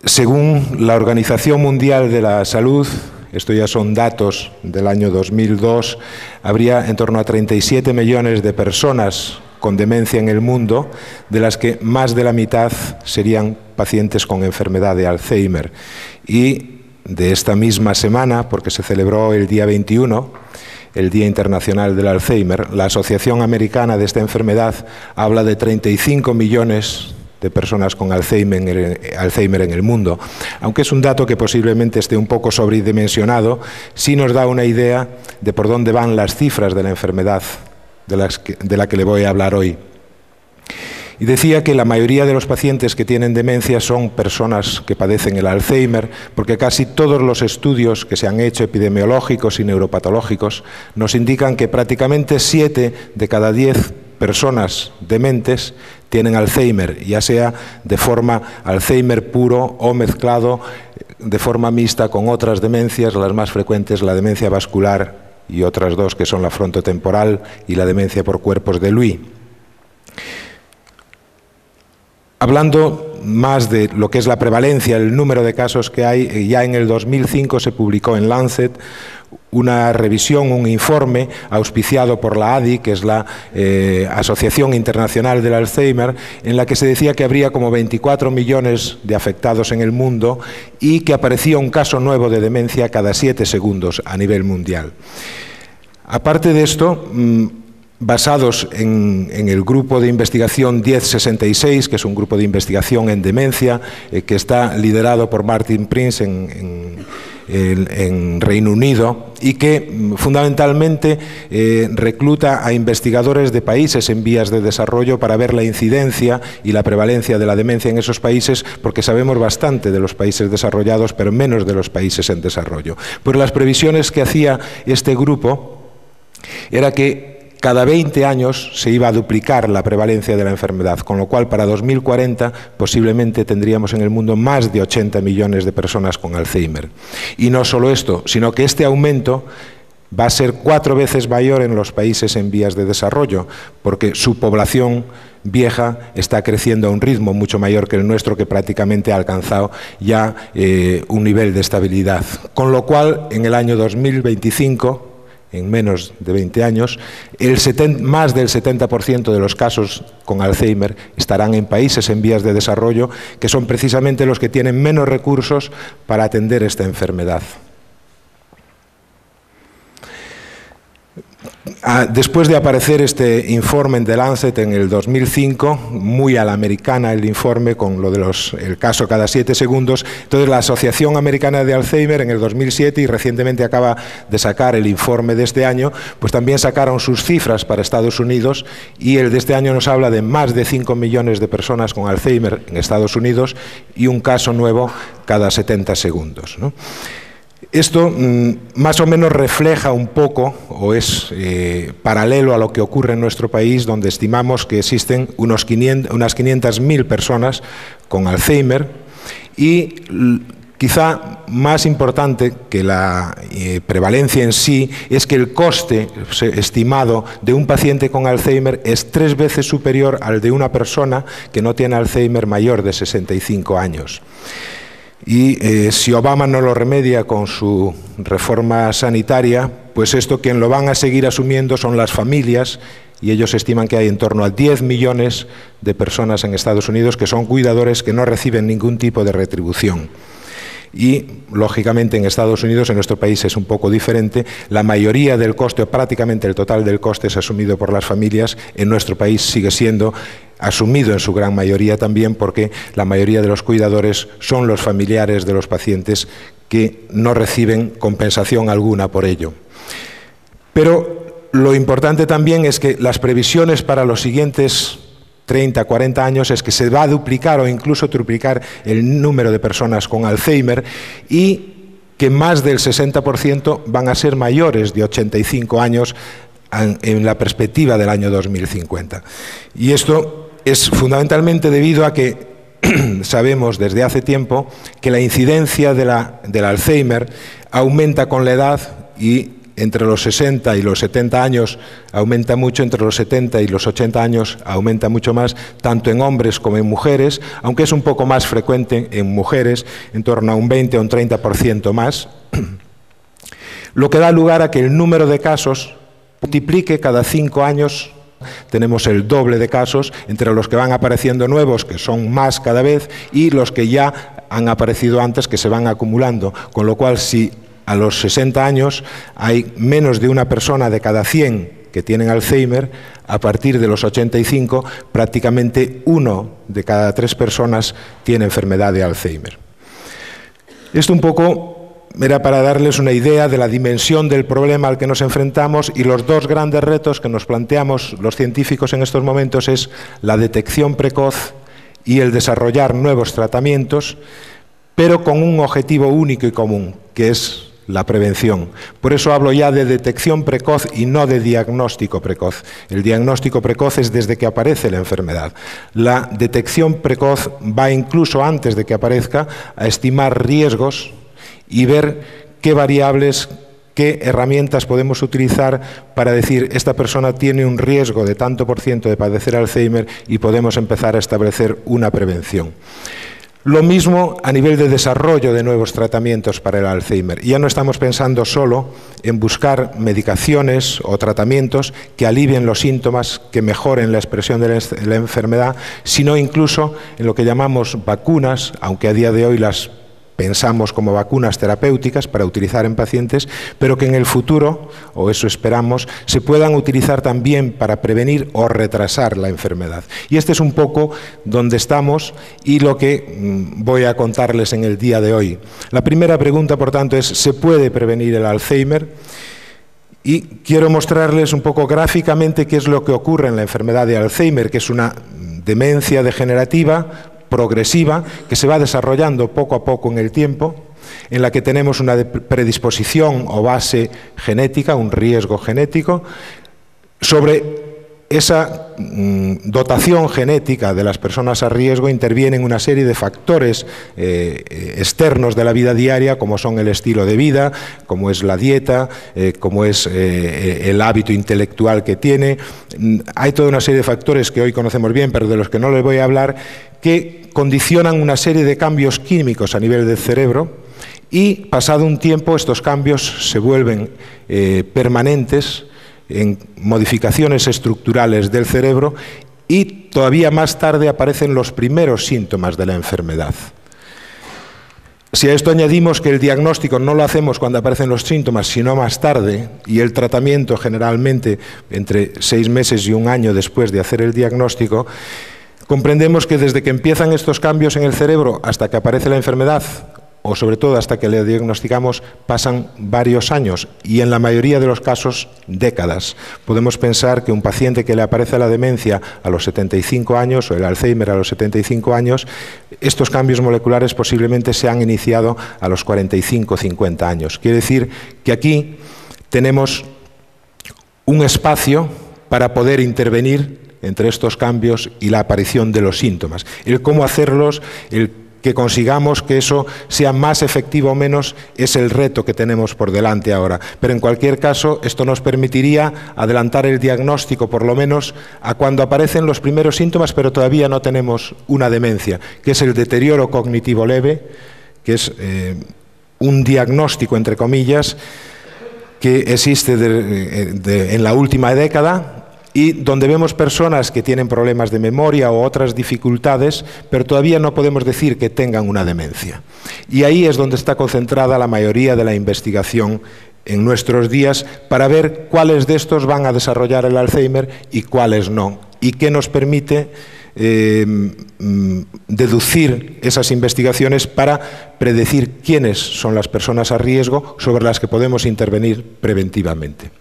Según la Organización Mundial de la Salud, esto ya son datos del año 2002, habría en torno a 37 millones de personas con demencia en el mundo, de las que más de la mitad serían pacientes con enfermedad de Alzheimer. Y de esta misma semana, porque se celebró el día 21, el Día Internacional del Alzheimer, la Asociación Americana de esta enfermedad habla de 35 millones de personas con Alzheimer en el mundo. Aunque es un dato que posiblemente esté un poco sobredimensionado, sí nos da una idea de por dónde van las cifras de la enfermedad de la que le voy a hablar hoy. Y decía que la mayoría de los pacientes que tienen demencia son personas que padecen el Alzheimer, porque casi todos los estudios que se han hecho epidemiológicos y neuropatológicos nos indican que prácticamente 7 de cada 10 personas dementes tienen Alzheimer, ya sea de forma Alzheimer puro o mezclado de forma mixta con otras demencias, las más frecuentes la demencia vascular y otras dos que son la frontotemporal y la demencia por cuerpos de Lewy. Hablando más de lo que es la prevalencia, el número de casos que hay, ya en el 2005 se publicó en Lancet una revisión, un informe auspiciado por la ADI, que es la Asociación Internacional del Alzheimer, en la que se decía que habría como 24 millones de afectados en el mundo y que aparecía un caso nuevo de demencia cada 7 segundos a nivel mundial. Aparte de esto, basados en el grupo de investigación 1066, que es un grupo de investigación en demencia, que está liderado por Martin Prince en Reino Unido y que fundamentalmente recluta a investigadores de países en vías de desarrollo para ver la incidencia y la prevalencia de la demencia en esos países, porque sabemos bastante de los países desarrollados, pero menos de los países en desarrollo. Pues las previsiones que hacía este grupo era que cada 20 años se iba a duplicar la prevalencia de la enfermedad, con lo cual para 2040 posiblemente tendríamos en el mundo más de 80 millones de personas con Alzheimer. Y no solo esto, sino que este aumento va a ser 4 veces mayor en los países en vías de desarrollo, porque su población vieja está creciendo a un ritmo mucho mayor que el nuestro, que prácticamente ha alcanzado ya un nivel de estabilidad. Con lo cual, en el año 2025, en menos de 20 años, más del 70% de los casos con Alzheimer estarán en países en vías de desarrollo, que son precisamente los que tienen menos recursos para atender esta enfermedad. Después de aparecer este informe en The Lancet en el 2005, muy a la americana el informe con lo de el caso cada 7 segundos, entonces la Asociación Americana de Alzheimer en el 2007 y recientemente acaba de sacar el informe de este año, pues también sacaron sus cifras para Estados Unidos y el de este año nos habla de más de 5 millones de personas con Alzheimer en Estados Unidos y un caso nuevo cada 70 segundos, ¿no? Esto más o menos refleja un poco, o es paralelo a lo que ocurre en nuestro país, donde estimamos que existen unas 500.000 personas con Alzheimer y quizá más importante que la prevalencia en sí es que el coste estimado de un paciente con Alzheimer es 3 veces superior al de una persona que no tiene Alzheimer mayor de 65 años. Y si Obama no lo remedia con su reforma sanitaria, pues esto quien lo van a seguir asumiendo son las familias, y ellos estiman que hay en torno a 10 millones de personas en Estados Unidos que son cuidadores que no reciben ningún tipo de retribución. Y, lógicamente, en Estados Unidos, en nuestro país es un poco diferente, la mayoría del coste, o prácticamente el total del coste, es asumido por las familias. En nuestro país sigue siendo asumido en su gran mayoría también, porque la mayoría de los cuidadores son los familiares de los pacientes que no reciben compensación alguna por ello. Pero lo importante también es que las previsiones para los siguientes 30, 40 años es que se va a duplicar o incluso triplicar el número de personas con Alzheimer y que más del 60% van a ser mayores de 85 años en la perspectiva del año 2050. Y esto es fundamentalmente debido a que sabemos desde hace tiempo que la incidencia del Alzheimer aumenta con la edad y entre los 60 y los 70 años aumenta mucho, entre los 70 y los 80 años aumenta mucho más, tanto en hombres como en mujeres, aunque es un poco más frecuente en mujeres, en torno a un 20 o un 30% más, lo que da lugar a que el número de casos multiplique cada 5 años. Tenemos el doble de casos entre los que van apareciendo nuevos, que son más cada vez, y los que ya han aparecido antes, que se van acumulando, con lo cual si a los 60 años hay menos de una persona de cada 100 que tienen Alzheimer, a partir de los 85 prácticamente 1 de cada 3 personas tiene enfermedad de Alzheimer. Esto un poco era para darles una idea de la dimensión del problema al que nos enfrentamos, y los dos grandes retos que nos planteamos los científicos en estos momentos es la detección precoz y el desarrollar nuevos tratamientos, pero con un objetivo único y común, que es la prevención. Por eso hablo ya de detección precoz y no de diagnóstico precoz. El diagnóstico precoz es desde que aparece la enfermedad. La detección precoz va incluso antes de que aparezca a estimar riesgos y ver qué variables, qué herramientas podemos utilizar para decir esta persona tiene un riesgo de tanto por ciento de padecer Alzheimer y podemos empezar a establecer una prevención. Lo mismo a nivel de desarrollo de nuevos tratamientos para el Alzheimer. Ya no estamos pensando solo en buscar medicaciones o tratamientos que alivien los síntomas, que mejoren la expresión de la enfermedad, sino incluso en lo que llamamos vacunas, aunque a día de hoy las pensamos como vacunas terapéuticas para utilizar en pacientes, pero que en el futuro, o eso esperamos, se puedan utilizar también para prevenir o retrasar la enfermedad. Y este es un poco donde estamos y lo que voy a contarles en el día de hoy. La primera pregunta, por tanto, es ¿se puede prevenir el Alzheimer? Y quiero mostrarles un poco gráficamente qué es lo que ocurre en la enfermedad de Alzheimer, que es una demencia degenerativa progresiva que se va desarrollando poco a poco en el tiempo, en la que tenemos una predisposición o base genética, un riesgo genético. Sobre esa dotación genética de las personas a riesgo intervienen una serie de factores externos de la vida diaria, como son el estilo de vida, como es la dieta, como es el hábito intelectual que tiene. Hay toda una serie de factores que hoy conocemos bien, pero de los que no les voy a hablar, que condicionan una serie de cambios químicos a nivel del cerebro, y pasado un tiempo estos cambios se vuelven permanentes en modificaciones estructurales del cerebro, y todavía más tarde aparecen los primeros síntomas de la enfermedad. Si a esto añadimos que el diagnóstico no lo hacemos cuando aparecen los síntomas, sino más tarde, y el tratamiento generalmente entre 6 meses y 1 año después de hacer el diagnóstico, comprendemos que desde que empiezan estos cambios en el cerebro hasta que aparece la enfermedad, o sobre todo hasta que le diagnosticamos, pasan varios años y en la mayoría de los casos décadas. Podemos pensar que un paciente que le aparece la demencia a los 75 años o el Alzheimer a los 75 años, estos cambios moleculares posiblemente se han iniciado a los 45 o 50 años. Quiere decir que aquí tenemos un espacio para poder intervenir entre estos cambios y la aparición de los síntomas. El cómo hacerlos, el que consigamos que eso sea más efectivo o menos, es el reto que tenemos por delante ahora. Pero en cualquier caso, esto nos permitiría adelantar el diagnóstico, por lo menos, a cuando aparecen los primeros síntomas, pero todavía no tenemos una demencia, que es el deterioro cognitivo leve, que es un diagnóstico, entre comillas, que existe en la última década, y donde vemos personas que tienen problemas de memoria o otras dificultades, pero todavía no podemos decir que tengan una demencia. Y ahí es donde está concentrada la mayoría de la investigación en nuestros días, para ver cuáles de estos van a desarrollar el Alzheimer y cuáles no, y qué nos permite deducir esas investigaciones para predecir quiénes son las personas a riesgo sobre las que podemos intervenir preventivamente.